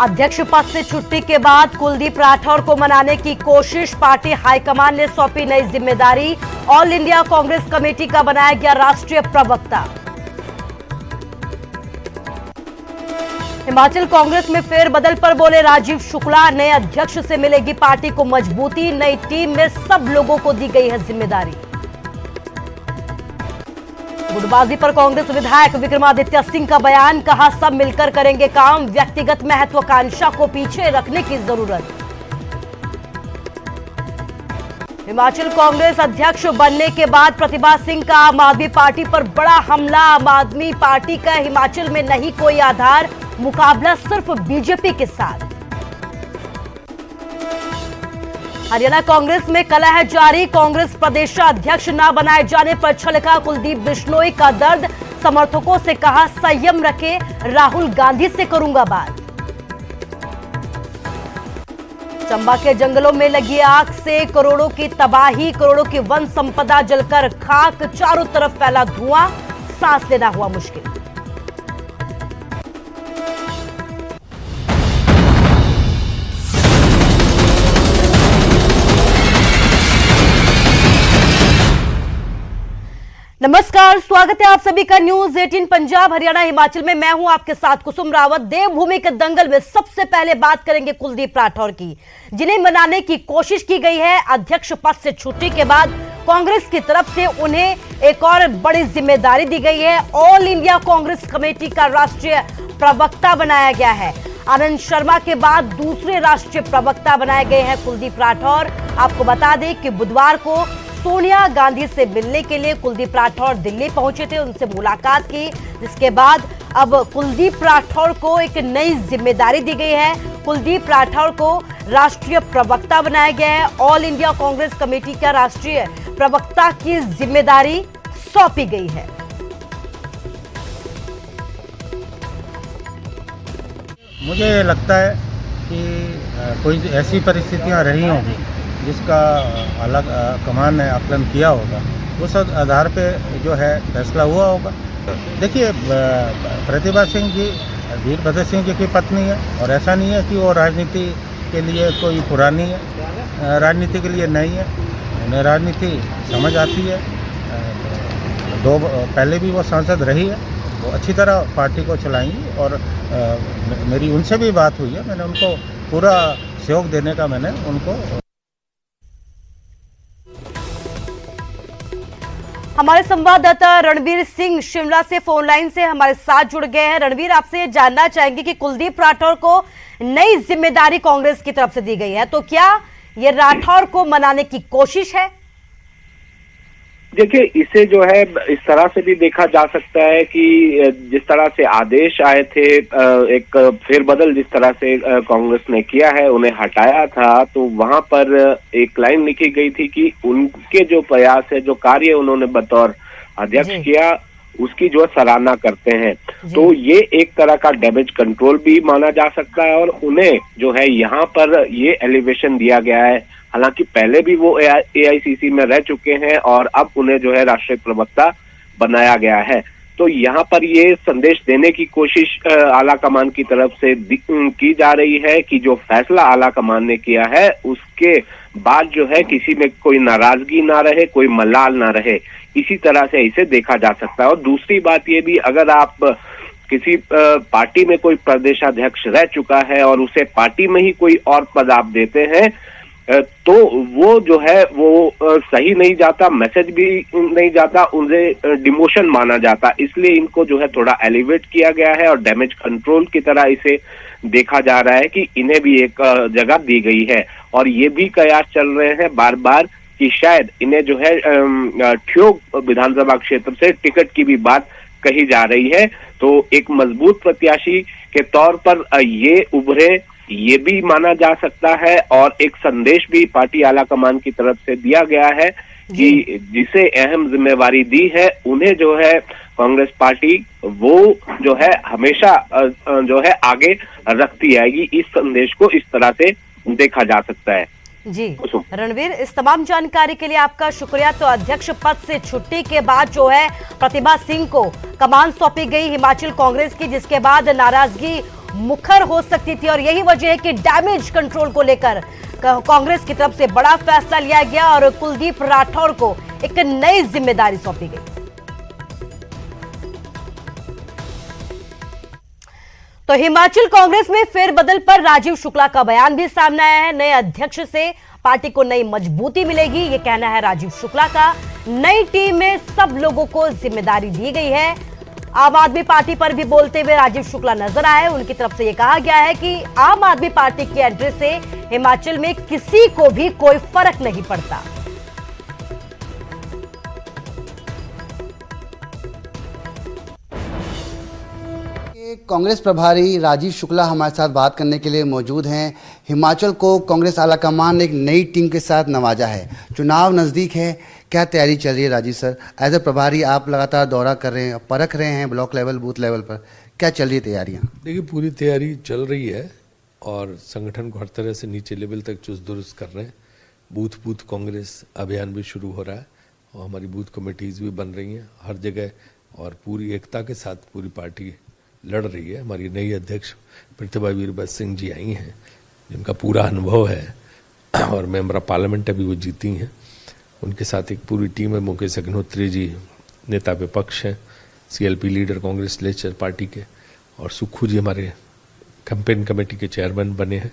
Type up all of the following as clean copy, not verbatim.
अध्यक्ष पद से छुट्टी के बाद कुलदीप राठौर को मनाने की कोशिश, पार्टी हाईकमान ने सौंपी नई जिम्मेदारी। ऑल इंडिया कांग्रेस कमेटी का बनाया गया राष्ट्रीय प्रवक्ता। हिमाचल कांग्रेस में फेरबदल पर बोले राजीव शुक्ला, नए अध्यक्ष से मिलेगी पार्टी को मजबूती, नई टीम में सब लोगों को दी गई है जिम्मेदारी। गुटबाजी पर कांग्रेस विधायक विक्रमादित्य सिंह का बयान, कहा सब मिलकर करेंगे काम, व्यक्तिगत महत्वाकांक्षा को पीछे रखने की जरूरत। हिमाचल कांग्रेस अध्यक्ष बनने के बाद प्रतिभा सिंह का आम आदमी पार्टी पर बड़ा हमला, आम आदमी पार्टी का हिमाचल में नहीं कोई आधार, मुकाबला सिर्फ बीजेपी के साथ। हरियाणा कांग्रेस में कलह जारी, कांग्रेस प्रदेशाध्यक्ष न बनाए जाने पर छलका कुलदीप बिश्नोई का दर्द, समर्थकों से कहा संयम रखे, राहुल गांधी से करूंगा बात। चंबा के जंगलों में लगी आग से करोड़ों की तबाही, करोड़ों की वन संपदा जलकर खाक, चारों तरफ फैला धुआं, सांस लेना हुआ मुश्किल। नमस्कार, स्वागत है आप सभी का न्यूज 18 पंजाब हरियाणा हिमाचल में। मैं हूं आपके साथ कुसुम रावत। देवभूमि के दंगल में सबसे पहले बात करेंगे कुलदीप राठौर की, जिन्हें मनाने की कोशिश की गई है। अध्यक्ष पद से छुट्टी के बाद कांग्रेस की तरफ से उन्हें एक और बड़ी जिम्मेदारी दी गई है। ऑल इंडिया कांग्रेस कमेटी का राष्ट्रीय प्रवक्ता बनाया गया है। आनंद शर्मा के बाद दूसरे राष्ट्रीय प्रवक्ता बनाए गए हैं कुलदीप राठौर। आपको बता दें कि बुधवार को सोनिया गांधी से मिलने के लिए कुलदीप राठौर दिल्ली पहुंचे थे, उनसे मुलाकात की, जिसके बाद अब कुलदीप राठौर को एक नई जिम्मेदारी दी गई है। कुलदीप राठौर को राष्ट्रीय प्रवक्ता बनाया गया है। ऑल इंडिया कांग्रेस कमेटी का राष्ट्रीय प्रवक्ता की जिम्मेदारी सौंपी गई है। मुझे लगता है कि कोई ऐसी परिस्थितियां रही होंगी जिसका अलग कमान ने आकलन किया होगा, उस आधार पे जो है फैसला हुआ होगा। देखिए, प्रतिभा सिंह जी वीरभद्र सिंह जी की पत्नी है और ऐसा नहीं है कि वो राजनीति के लिए कोई पुरानी है, राजनीति के लिए नहीं है, उन्हें राजनीति समझ आती है। पहले भी वो सांसद रही है, वो अच्छी तरह पार्टी को चलाएंगी और मेरी उनसे भी बात हुई है, मैंने उनको पूरा सहयोग देने का मैंने उनको। हमारे संवाददाता रणवीर सिंह शिमला से फोन लाइन से हमारे साथ जुड़ गए हैं। रणवीर, आपसे जानना चाहेंगे कि कुलदीप राठौर को नई जिम्मेदारी कांग्रेस की तरफ से दी गई है, तो क्या ये राठौर को मनाने की कोशिश है? देखिए, इसे जो है इस तरह से भी देखा जा सकता है कि जिस तरह से आदेश आए थे, एक फेरबदल जिस तरह से कांग्रेस ने किया है, उन्हें हटाया था, तो वहां पर एक लाइन लिखी गई थी कि उनके जो प्रयास है, जो कार्य उन्होंने बतौर अध्यक्ष किया, उसकी जो सराहना करते हैं। तो ये एक तरह का डैमेज कंट्रोल भी माना जा सकता है और उन्हें जो है यहाँ पर ये एलिवेशन दिया गया है। हालांकि पहले भी वो एआईसीसी में रह चुके हैं और अब उन्हें जो है राष्ट्रीय प्रवक्ता बनाया गया है। तो यहाँ पर ये संदेश देने की कोशिश आला कमान की तरफ से की जा रही है कि जो फैसला आला कमान ने किया है उसके बाद जो है किसी में कोई नाराजगी ना रहे, कोई मलाल ना रहे, इसी तरह से इसे देखा जा सकता है। और दूसरी बात ये भी, अगर आप किसी पार्टी में कोई प्रदेशाध्यक्ष रह चुका है और उसे पार्टी में ही कोई और पद आप देते हैं, तो वो जो है वो सही नहीं जाता, मैसेज भी नहीं जाता, उन्हें डिमोशन माना जाता। इसलिए इनको जो है थोड़ा एलिवेट किया गया है और डैमेज कंट्रोल की तरह इसे देखा जा रहा है कि इन्हें भी एक जगह दी गई है। और ये भी कयास चल रहे हैं बार बार कि शायद इन्हें जो है ठियोग विधानसभा क्षेत्र से टिकट की भी बात कही जा रही है। तो एक मजबूत प्रत्याशी के तौर पर ये उभरे, ये भी माना जा सकता है। और एक संदेश भी पार्टी आला कमान की तरफ से दिया गया है कि जिसे अहम जिम्मेवारी दी है, उन्हें जो है कांग्रेस पार्टी वो जो है हमेशा जो है आगे रखती आएगी। इस संदेश को इस तरह से देखा जा सकता है। जी रणवीर, इस तमाम जानकारी के लिए आपका शुक्रिया। तो अध्यक्ष पद से छुट्टी के बाद जो है प्रतिभा सिंह को कमान सौंपी गई हिमाचल कांग्रेस की, जिसके बाद नाराजगी मुखर हो सकती थी और यही वजह है कि डैमेज कंट्रोल को लेकर कांग्रेस की तरफ से बड़ा फैसला लिया गया और कुलदीप राठौर को एक नई जिम्मेदारी सौंपी गई। तो हिमाचल कांग्रेस में फेरबदल पर राजीव शुक्ला का बयान भी सामने आया है। नए अध्यक्ष से पार्टी को नई मजबूती मिलेगी, ये कहना है राजीव शुक्ला का। नई टीम में सब लोगों को जिम्मेदारी दी गई है। आम आदमी पार्टी पर भी बोलते हुए राजीव शुक्ला नजर आए। उनकी तरफ से यह कहा गया है कि आम आदमी पार्टी की एंट्री से हिमाचल में किसी को भी कोई फर्क नहीं पड़ता। कांग्रेस प्रभारी राजीव शुक्ला हमारे साथ बात करने के लिए मौजूद हैं। हिमाचल को कांग्रेस आलाकमान ने एक नई टीम के साथ नवाजा है। चुनाव नज़दीक है, क्या तैयारी चल रही है राजीव सर? एज ए प्रभारी आप लगातार दौरा कर रहे हैं, परख रहे हैं ब्लॉक लेवल बूथ लेवल पर, क्या चल रही है तैयारियाँ? देखिए, पूरी तैयारी चल रही है और संगठन को हर तरह से नीचे लेवल तक चुस्त दुरुस्त कर रहे हैं। बूथ बूथ कांग्रेस अभियान भी शुरू हो रहा है और हमारी बूथ कमेटीज़ भी बन रही हैं हर जगह और पूरी एकता के साथ पूरी पार्टी लड़ रही है। हमारी नई अध्यक्ष प्रतिभा वीरभद्र सिंह जी आई हैं, जिनका पूरा अनुभव है और मेंबर ऑफ पार्लियामेंट अभी वो जीती हैं। उनके साथ एक पूरी टीम है। मुकेश अग्निहोत्री जी नेता विपक्ष हैं, CLP leader Congress legislature party के, और सुक्खू जी हमारे कैंपेन कमेटी के चेयरमैन बने हैं।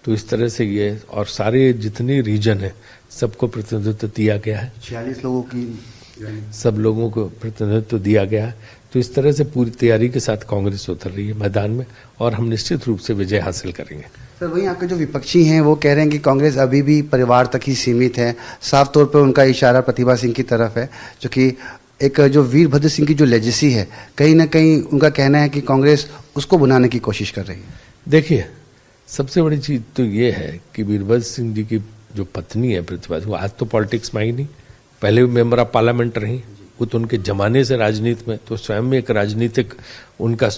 तो इस तरह से ये और सारे जितने रीजन है सबको प्रतिनिधित्व दिया गया है। 46 लोगों की सब लोगों को प्रतिनिधित्व दिया गया है। तो इस तरह से पूरी तैयारी के साथ कांग्रेस उतर रही है मैदान में और हम निश्चित रूप से विजय हासिल करेंगे। सर, वहीं आपके जो विपक्षी हैं वो कह रहे हैं कि कांग्रेस अभी भी परिवार तक ही सीमित है। साफ तौर पर उनका इशारा प्रतिभा सिंह की तरफ है, जो कि एक जो वीरभद्र सिंह की जो लेजेसी है, कहीं ना कहीं उनका कहना है कि कांग्रेस उसको बुनाने की कोशिश कर रही है। देखिए, सबसे बड़ी चीज तो ये है कि वीरभद्र सिंह जी की जो पत्नी है प्रतिभा, वो आज तो पॉलिटिक्स में आई नहीं, पहले भी मेंबर ऑफ पार्लियामेंट रही। वो तो उनके जमाने से राजनीति में, तो स्वयं में एक राजनीतिक उनका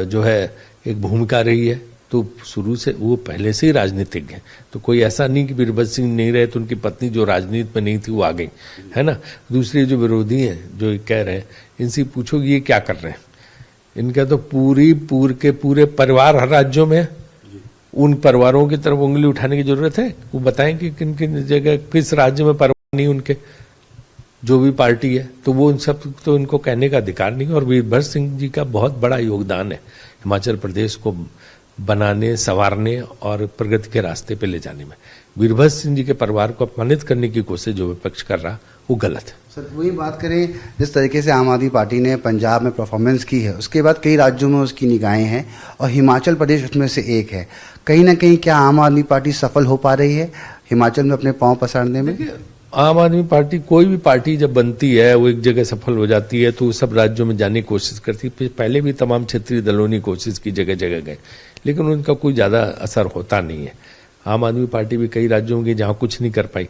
जो है एक भूमिका रही है। तो शुरू से वो पहले से ही राजनीतिक हैं। तो कोई ऐसा नहीं कि वीरभद्र सिंह नहीं रहे तो उनकी पत्नी जो राजनीति में नहीं थी वो आ गई, है ना। दूसरे जो विरोधी हैं जो कह रहे हैं, इनसे पूछो कि ये क्या कर रहे हैं। इनका तो पूरे परिवार हर राज्यों में है। उन परिवारों की तरफ उंगली उठाने की जरूरत है। वो बताएं कि किन किन जगह किस राज्य में परिवार नहीं उनके, जो भी पार्टी है। तो वो उन सब तो इनको कहने का अधिकार नहीं। और वीरभद्र सिंह जी का बहुत बड़ा योगदान है हिमाचल प्रदेश को बनाने, संवारने और प्रगति के रास्ते पे ले जाने में। वीरभद्र सिंह जी के परिवार को अपमानित करने की कोशिश जो विपक्ष कर रहा वो गलत है। सर, वही बात करें, जिस तरीके से आम आदमी पार्टी ने पंजाब में परफॉर्मेंस की है, उसके बाद कई राज्यों में उसकी निगाहें हैं और हिमाचल प्रदेश उसमें से एक है। कहीं ना कहीं क्या आम आदमी पार्टी सफल हो पा रही है हिमाचल में अपने पांव पसारने में? आम आदमी पार्टी, कोई भी पार्टी जब बनती है वो एक जगह सफल हो जाती है तो सब राज्यों में जाने की कोशिश करती है। पहले भी तमाम क्षेत्रीय दलों ने कोशिश की, जगह जगह गए, लेकिन उनका कोई ज्यादा असर होता नहीं है। आम आदमी पार्टी भी कई राज्यों में जहां कुछ नहीं कर पाई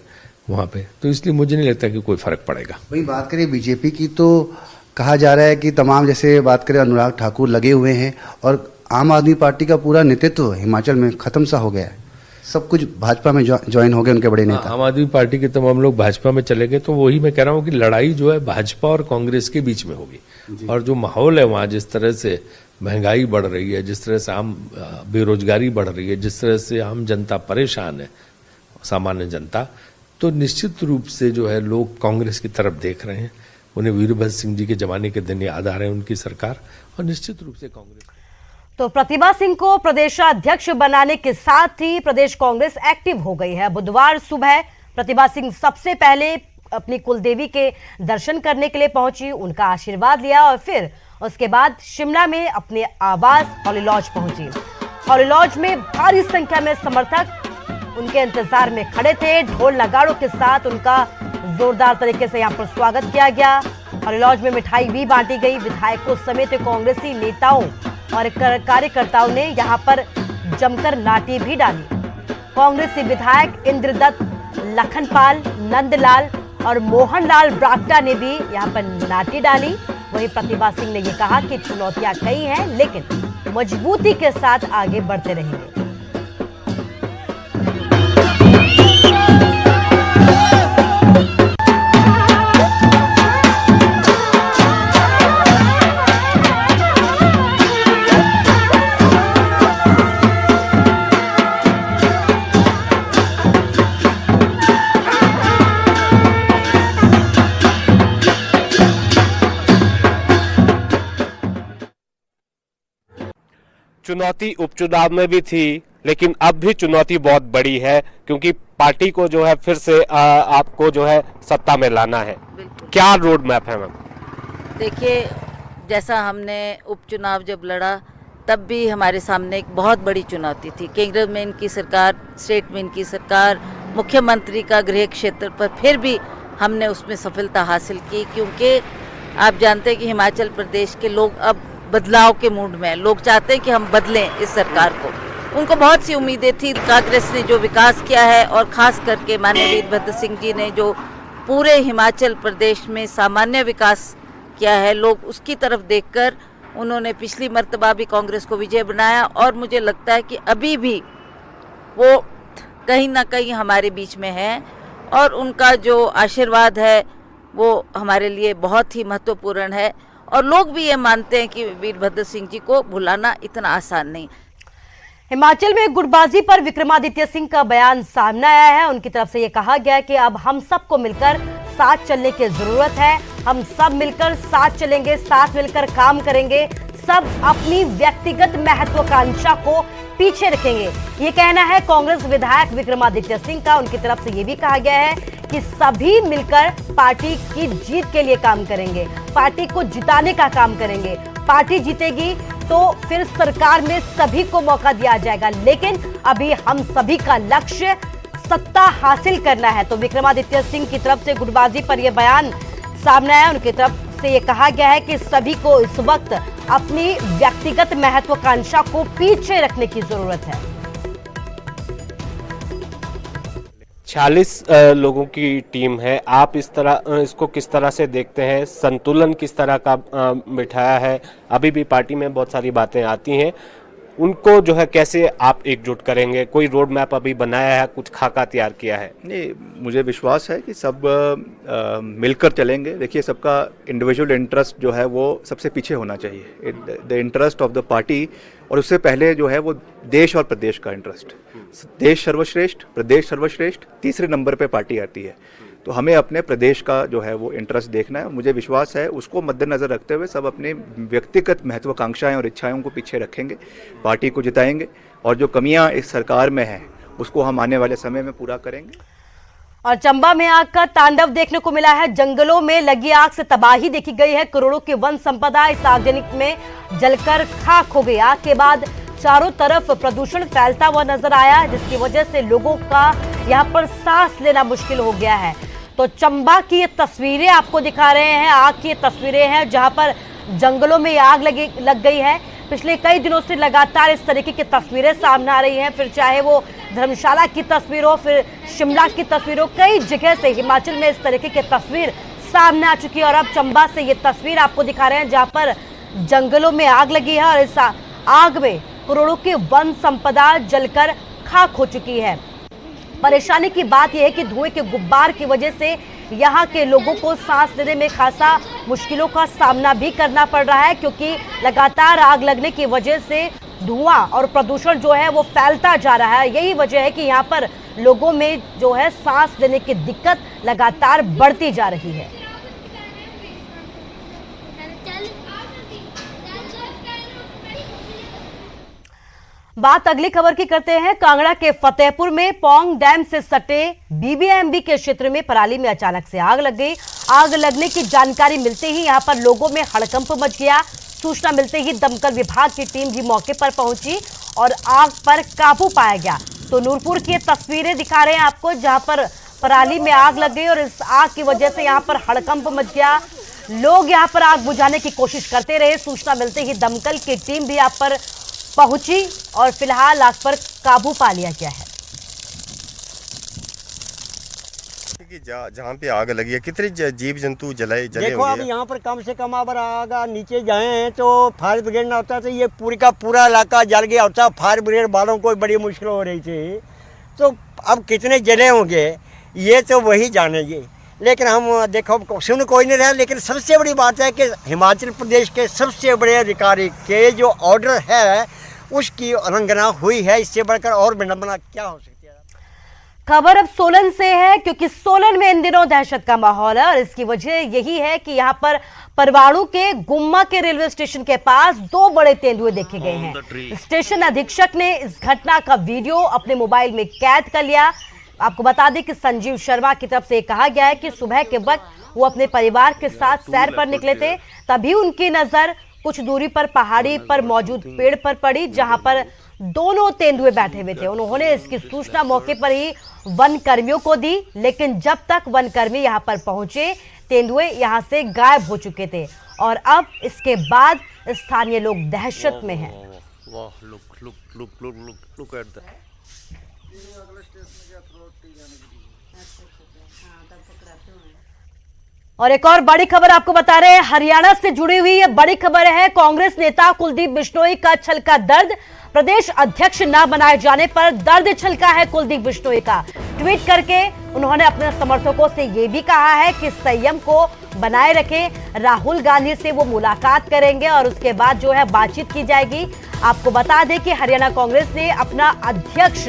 वहां पे, तो इसलिए मुझे नहीं लगता कि कोई फर्क पड़ेगा। वही बात करें बीजेपी की, तो कहा जा रहा है कि तमाम, जैसे बात करें अनुराग ठाकुर लगे हुए हैं और आम आदमी पार्टी का पूरा नेतृत्व हिमाचल में खत्म सा हो गया है। सब कुछ भाजपा में ज्वाइन हो गए उनके बड़े नेता। आम आदमी पार्टी के तमाम लोग भाजपा में चले गए। तो वही मैं कह रहा हूँ कि लड़ाई जो है भाजपा और कांग्रेस के बीच में होगी। और जो माहौल है वहां, जिस तरह से महंगाई बढ़ रही है, जिस तरह से आम बेरोजगारी बढ़ रही है, जिस तरह से आम जनता परेशान है, सामान्य जनता, तो निश्चित रूप से जो है लोग कांग्रेस की तरफ देख रहे हैं। उन्हें वीरभद्र सिंह जी के जमाने के दिन याद आ रहे हैं उनकी सरकार, और निश्चित रूप से कांग्रेस। तो प्रतिभा सिंह को प्रदेशाध्यक्ष बनाने के साथ ही प्रदेश कांग्रेस एक्टिव हो गई है। बुधवार सुबह प्रतिभा सिंह सबसे पहले अपनी कुलदेवी के दर्शन करने के लिए पहुंची, उनका आशीर्वाद लिया और फिर उसके बाद शिमला में अपने आवास हॉली लॉज पहुंची। हॉली लॉज में भारी संख्या में समर्थक उनके इंतजार में खड़े थे। ढोल नगाड़ों के साथ उनका जोरदार तरीके से यहाँ पर स्वागत किया गया। हॉली लॉज में मिठाई भी बांटी गई। विधायकों समेत कांग्रेसी नेताओं और कार्यकर्ताओं ने यहाँ पर जमकर नाटी भी डाली। कांग्रेसी विधायक इंद्रदत्त, लखनपाल, नंदलाल और मोहनलाल ब्राक्टा ने भी यहाँ पर नाटी डाली। वहीं प्रतिभा सिंह ने यह कहा कि चुनौतियां कई हैं, लेकिन मजबूती के साथ आगे बढ़ते रहेंगे। चुनौती उपचुनाव में भी थी, लेकिन अब भी चुनौती बहुत बड़ी है, क्योंकि पार्टी को जो है फिर से आपको जो है सत्ता में लाना है। क्या रोड मैप है मैम? देखिए, जैसा हमने उपचुनाव जब लड़ा तब भी हमारे सामने एक बहुत बड़ी चुनौती थी। केंद्र में इनकी सरकार, स्टेट में इनकी सरकार, मुख्यमंत्री का गृह क्षेत्र पर फिर भी हमने उसमें सफलता हासिल की, क्योंकि आप जानते हैं कि हिमाचल प्रदेश के लोग अब बदलाव के मूड में हैं। लोग चाहते हैं कि हम बदलें इस सरकार को। उनको बहुत सी उम्मीदें थी। कांग्रेस ने जो विकास किया है और ख़ास करके माननीय वीरभद्र सिंह जी ने जो पूरे हिमाचल प्रदेश में सामान्य विकास किया है, लोग उसकी तरफ देखकर उन्होंने पिछली मर्तबा भी कांग्रेस को विजय बनाया, और मुझे लगता है कि अभी भी वो कहीं ना कहीं हमारे बीच में है, और उनका जो आशीर्वाद है वो हमारे लिए बहुत ही महत्वपूर्ण है। और लोग भी ये मानते हैं कि वीरभद्र सिंह जी को भुलाना इतना आसान नहीं। हिमाचल में गुटबाजी पर विक्रमादित्य सिंह का बयान सामने आया है। उनकी तरफ से ये कहा गया कि अब हम सबको मिलकर साथ चलने की जरूरत है। हम सब मिलकर साथ चलेंगे, साथ मिलकर काम करेंगे, सब अपनी व्यक्तिगत महत्वाकांक्षा को पीछे रखेंगे। ये कहना है कांग्रेस विधायक विक्रमादित्य सिंह का। उनकी तरफ से ये भी कहा गया है कि सभी मिलकर पार्टी की जीत के लिए काम करेंगे, पार्टी को जिताने का काम करेंगे। पार्टी जीतेगी तो फिर सरकार में सभी को मौका दिया जाएगा, लेकिन अभी हम सभी का लक्ष्य सत्ता हासिल करना है। तो विक्रमादित्य सिंह की तरफ से गुटबाजी पर यह बयान सामने आया। उनकी तरफ से यह कहा गया है कि सभी को इस वक्त अपनी व्यक्तिगत महत्वाकांक्षा को पीछे रखने की जरूरत है। 46 लोगों की टीम है। आप इसको किस तरह से देखते हैं? संतुलन किस तरह का बिठाया है? अभी भी पार्टी में बहुत सारी बातें आती हैं, उनको जो है कैसे आप एकजुट करेंगे? कोई रोड मैप अभी बनाया है, कुछ खाका तैयार किया है? नहीं, मुझे विश्वास है कि सब मिलकर चलेंगे। देखिए, सबका इंडिविजुअल इंटरेस्ट जो है वो सबसे पीछे होना चाहिए। The interest of the party, और उससे पहले जो है वो देश और प्रदेश का इंटरेस्ट। देश सर्वश्रेष्ठ, प्रदेश सर्वश्रेष्ठ, तीसरे नंबर पे पार्टी आती है। तो हमें अपने प्रदेश का जो है वो इंटरेस्ट देखना है। मुझे विश्वास है उसको मद्देनज़र रखते हुए सब अपने व्यक्तिगत महत्वाकांक्षाएं और इच्छाओं को पीछे रखेंगे, पार्टी को जिताएंगे, और जो कमियां इस सरकार में हैं उसको हम आने वाले समय में पूरा करेंगे। और चंबा में आग का तांडव देखने को मिला है। जंगलों में लगी आग से तबाही देखी गई है। करोड़ों की वन संपदा इस आगजनी में जलकर खाक हो गई। आग के बाद चारों तरफ प्रदूषण फैलता हुआ नजर आया, जिसकी वजह से लोगों का यहाँ पर सांस लेना मुश्किल हो गया है। तो चंबा की ये तस्वीरें आपको दिखा रहे हैं। आग की ये तस्वीरें हैं जहां पर जंगलों में आग लग गई है। पिछले कई दिनों से लगातार इस तरीके की तस्वीरें सामने आ रही हैं, फिर चाहे वो धर्मशाला की तस्वीर हो, फिर शिमला की तस्वीर हो, कई जगह से हिमाचल में इस तरीके की तस्वीर सामने आ चुकी है। और अब चंबा से ये तस्वीर आपको दिखा रहे हैं जहां पर जंगलों में आग लगी है, और इस आग में करोड़ों की वन संपदा जलकर खाक हो चुकी है। परेशानी की बात यह है कि धुएं के गुब्बार की वजह से यहाँ के लोगों को सांस लेने में खासा मुश्किलों का सामना भी करना पड़ रहा है, क्योंकि लगातार आग लगने की वजह से धुआं और प्रदूषण जो है वो फैलता जा रहा है। यही वजह है कि यहाँ पर लोगों में जो है सांस लेने की दिक्कत लगातार बढ़ती जा रही है। बात अगली खबर की करते हैं। कांगड़ा के फतेहपुर में पौंग डैम से सटे बीबीएमबी के क्षेत्र में पराली में अचानक से आग लग गई। आग लगने की जानकारी मिलते ही यहां पर लोगों में हड़कंप मच गया। सूचना मिलते ही दमकल विभाग की टीम भी मौके पर पहुंची और आग पर काबू पाया गया। तो नूरपुर की तस्वीरें दिखा रहे हैं आपको, जहां पर पराली में आग लग गई और इस आग की वजह से यहां पर हड़कंप मच गया। लोग यहां पर आग बुझाने की कोशिश करते रहे। सूचना मिलते ही दमकल की टीम भी यहां पर पहुंची और फिलहाल आग पर काबू पा लिया गया है। जहाँ पे आग लगी है कितने जीव जंतु जले देखो, अब यहाँ पर कम से कम अगर आग नीचे जाए हैं तो फायर ब्रिगेड ना होता तो ये पूरी का पूरा इलाका जल गया होता। फायर ब्रिगेड वालों को बड़ी मुश्किल हो रही थी। तो अब कितने जले होंगे ये तो वही जानेंगे, लेकिन हम देखो सुन कोई नहीं रहा। लेकिन सबसे बड़ी बात है कि हिमाचल प्रदेश के सबसे बड़े अधिकारी के जो ऑर्डर है उसकी उल्लंघना हुई है। इससे बढ़कर और विडंबना क्या हो सकती है? खबर अब सोलन से है, क्योंकि सोलन में इन दिनों दहशत का माहौल है और इसकी वजह यही है कि यहां पर परवाणु के गुम्मा के रेलवे स्टेशन के पास 2 बड़े तेंदुए देखे गए हैं। स्टेशन अधीक्षक ने इस घटना का वीडियो अपने मोबाइल में कैद कर लिया। आपको बता दें कि संजीव शर्मा की तरफ से कहा गया है कि सुबह के वक्त वो अपने परिवार के साथ सैर पर निकले थे, तभी उनकी नजर कुछ दूरी पर पहाड़ी पर मौजूद पेड़ पर पड़ी, जहां पर दोनों तेंदुए बैठे हुए थे। उन्होंने इसकी सूचना मौके पर ही वन कर्मियों को दी, लेकिन जब तक वन कर्मी यहां पर पहुंचे तेंदुए यहां से गायब हो चुके थे और अब इसके बाद स्थानीय लोग दहशत में हैं। और एक और बड़ी खबर आपको बता रहे हैं, हरियाणा से जुड़ी हुई ये बड़ी खबर है। कांग्रेस नेता कुलदीप बिश्नोई का छलका दर्द, प्रदेश अध्यक्ष न बनाए जाने पर दर्द छलका है कुलदीप बिश्नोई का। ट्वीट करके उन्होंने अपने समर्थकों से ये भी कहा है कि संयम को बनाए रखें। राहुल गांधी से वो मुलाकात करेंगे और उसके बाद जो है बातचीत की जाएगी। आपको बता दें कि हरियाणा कांग्रेस ने अपना अध्यक्ष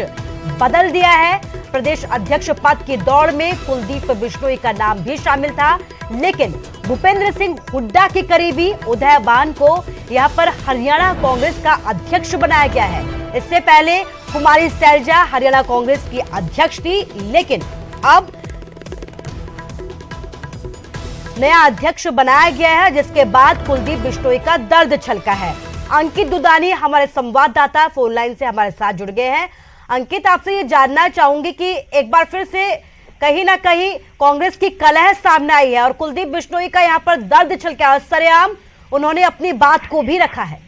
बदल दिया है। प्रदेश अध्यक्ष पद की दौड़ में कुलदीप बिश्नोई का नाम भी शामिल था, लेकिन भूपेंद्र सिंह हुड्डा के करीबी उदयबान को यहां पर हरियाणा कांग्रेस का अध्यक्ष बनाया गया है। इससे पहले कुमारी सैलजा हरियाणा कांग्रेस की अध्यक्ष थी, लेकिन अब नया अध्यक्ष बनाया गया है, जिसके बाद कुलदीप बिश्नोई का दर्द छलका है। अंकित दुदानी हमारे संवाददाता फोन लाइन से हमारे साथ जुड़ गए हैं। अंकित, आपसे ये जानना चाहूंगी कि एक बार फिर से कहीं ना कहीं कांग्रेस की कलह सामने आई है और कुलदीप बिश्नोई का यहाँ पर दर्द छलका है। सरेआम उन्होंने अपनी बात को भी रखा है।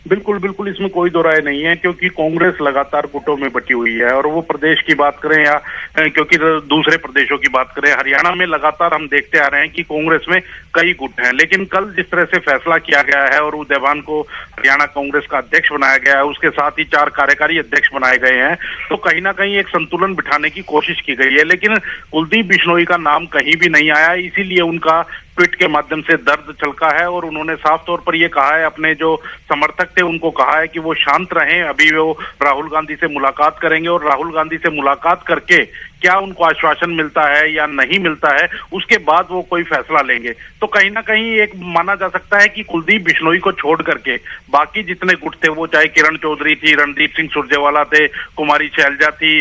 बिल्कुल बिल्कुल, इसमें कोई दो राय नहीं है, क्योंकि कांग्रेस लगातार गुटों में बटी हुई है। और वो प्रदेश की बात करें या क्योंकि दूसरे प्रदेशों की बात करें, हरियाणा में लगातार हम देखते आ रहे हैं कि कांग्रेस में कई गुट हैं। लेकिन कल जिस तरह से फैसला किया गया है और उदयबान को हरियाणा कांग्रेस का अध्यक्ष बनाया गया है, उसके साथ ही 4 कार्यकारी अध्यक्ष बनाए गए हैं, तो कहीं ना कहीं एक संतुलन बिठाने की कोशिश की गई है। लेकिन कुलदीप बिश्नोई का नाम कहीं भी नहीं आया, इसीलिए उनका ट्वीट के माध्यम से दर्द छलका है और उन्होंने साफ तौर पर यह कहा है, अपने जो समर्थक थे उनको कहा है कि वो शांत रहें। अभी वो राहुल गांधी से मुलाकात करेंगे और राहुल गांधी से मुलाकात करके क्या उनको आश्वासन मिलता है या नहीं मिलता है, उसके बाद वो कोई फैसला लेंगे। तो कहीं ना कहीं एक माना जा सकता है कि कुलदीप बिश्नोई को छोड़ करके बाकी जितने गुट थे, वो चाहे किरण चौधरी थी, रणदीप सिंह सुरजेवाला थे, कुमारी शैलजा थी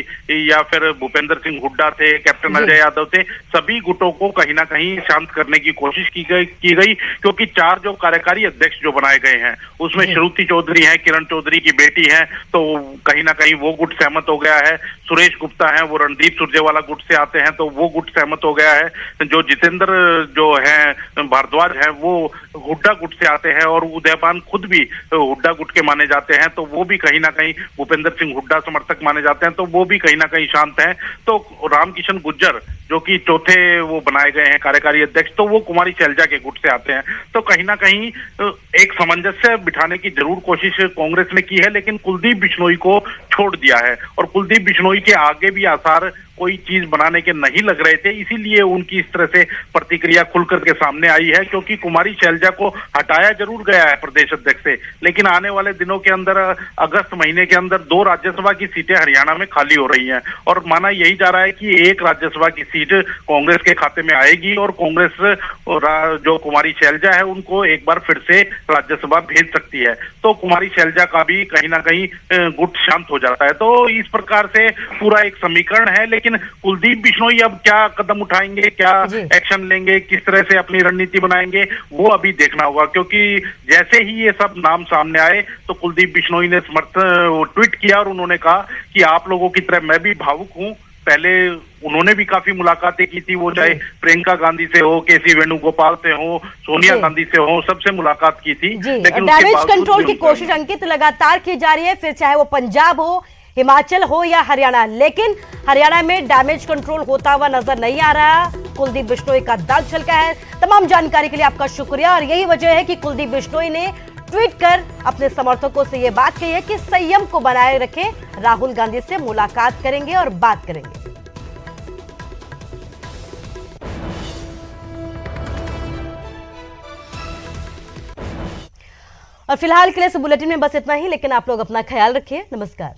या फिर भूपेंद्र सिंह हुड्डा थे, कैप्टन अजय यादव थे, सभी गुटों को कहीं ना कहीं शांत करने की कोशिश की गई क्योंकि 4 जो कार्यकारी अध्यक्ष जो बनाए गए हैं उसमें श्रुति चौधरी है, किरण चौधरी की बेटी है, तो कहीं ना कहीं वो गुट सहमत हो गया है। सुरेश गुप्ता है, वो रणदीप सुरजेवाला गुट से आते हैं, तो वो गुट सहमत हो गया है। जो जितेंद्र जो है भारद्वाज है, वो हुड्डा गुट से आते हैं और उदयबान खुद भी हुड्डा गुट के माने जाते हैं, तो वो भी कहीं ना कहीं भूपेंद्र सिंह हुड्डा समर्थक माने जाते हैं, तो वो भी कहीं ना कहीं शांत हैं। तो रामकिशन गुज्जर जो कि चौथे वो बनाए गए हैं कार्यकारी अध्यक्ष, तो वो कुमारी शैलजा के गुट से आते हैं। तो कहीं ना कहीं एक सामंजस्य बिठाने की जरूर कोशिश कांग्रेस ने की है, लेकिन कुलदीप बिश्नोई को छोड़ दिया है और कुलदीप बिश्नोई के आगे भी आसार कोई चीज बनाने के नहीं लग रहे थे, इसीलिए उनकी इस तरह से प्रतिक्रिया खुलकर के सामने आई है। क्योंकि कुमारी शैलजा को हटाया जरूर गया है प्रदेश अध्यक्ष से, लेकिन आने वाले दिनों के अंदर अगस्त महीने के अंदर 2 राज्यसभा की सीटें हरियाणा में खाली हो रही हैं और माना यही जा रहा है कि 1 राज्यसभा की सीट कांग्रेस के खाते में आएगी और कांग्रेस जो कुमारी शैलजा है उनको एक बार फिर से राज्यसभा भेज सकती है। तो कुमारी शैलजा का भी कहीं ना कहीं गुट शांत हो जाता है। तो इस प्रकार से पूरा एक समीकरण है, लेकिन कुलदीप बिश्नोई अब क्या कदम उठाएंगे, क्या एक्शन लेंगे, किस तरह से अपनी रणनीति बनाएंगे, वो अभी देखना होगा। क्योंकि जैसे ही ये सब नाम सामने आए तो कुलदीप बिश्नोई ने ट्वीट किया और उन्होंने कहा कि आप लोगों की तरह मैं भी भावुक हूं। पहले उन्होंने भी काफी मुलाकातें की थी, वो चाहे प्रियंका गांधी से हो, केसी वेणुगोपाल से हो, सोनिया गांधी से हो, सबसे मुलाकात की थी। लेकिन डैमेज कंट्रोल की कोशिश अंकित लगातार की जा रही है, फिर चाहे वो पंजाब हो, हिमाचल हो या हरियाणा, लेकिन हरियाणा में डैमेज कंट्रोल होता हुआ नजर नहीं आ रहा। कुलदीप बिश्नोई का दर्द छलका है। तमाम जानकारी के लिए आपका शुक्रिया और यही वजह है कि कुलदीप बिश्नोई ने ट्वीट कर अपने समर्थकों से यह बात कही है कि संयम को बनाए रखें, राहुल गांधी से मुलाकात करेंगे और बात करेंगे। और फिलहाल के लिए इस बुलेटिन में बस इतना ही, लेकिन आप लोग अपना ख्याल रखिए। नमस्कार।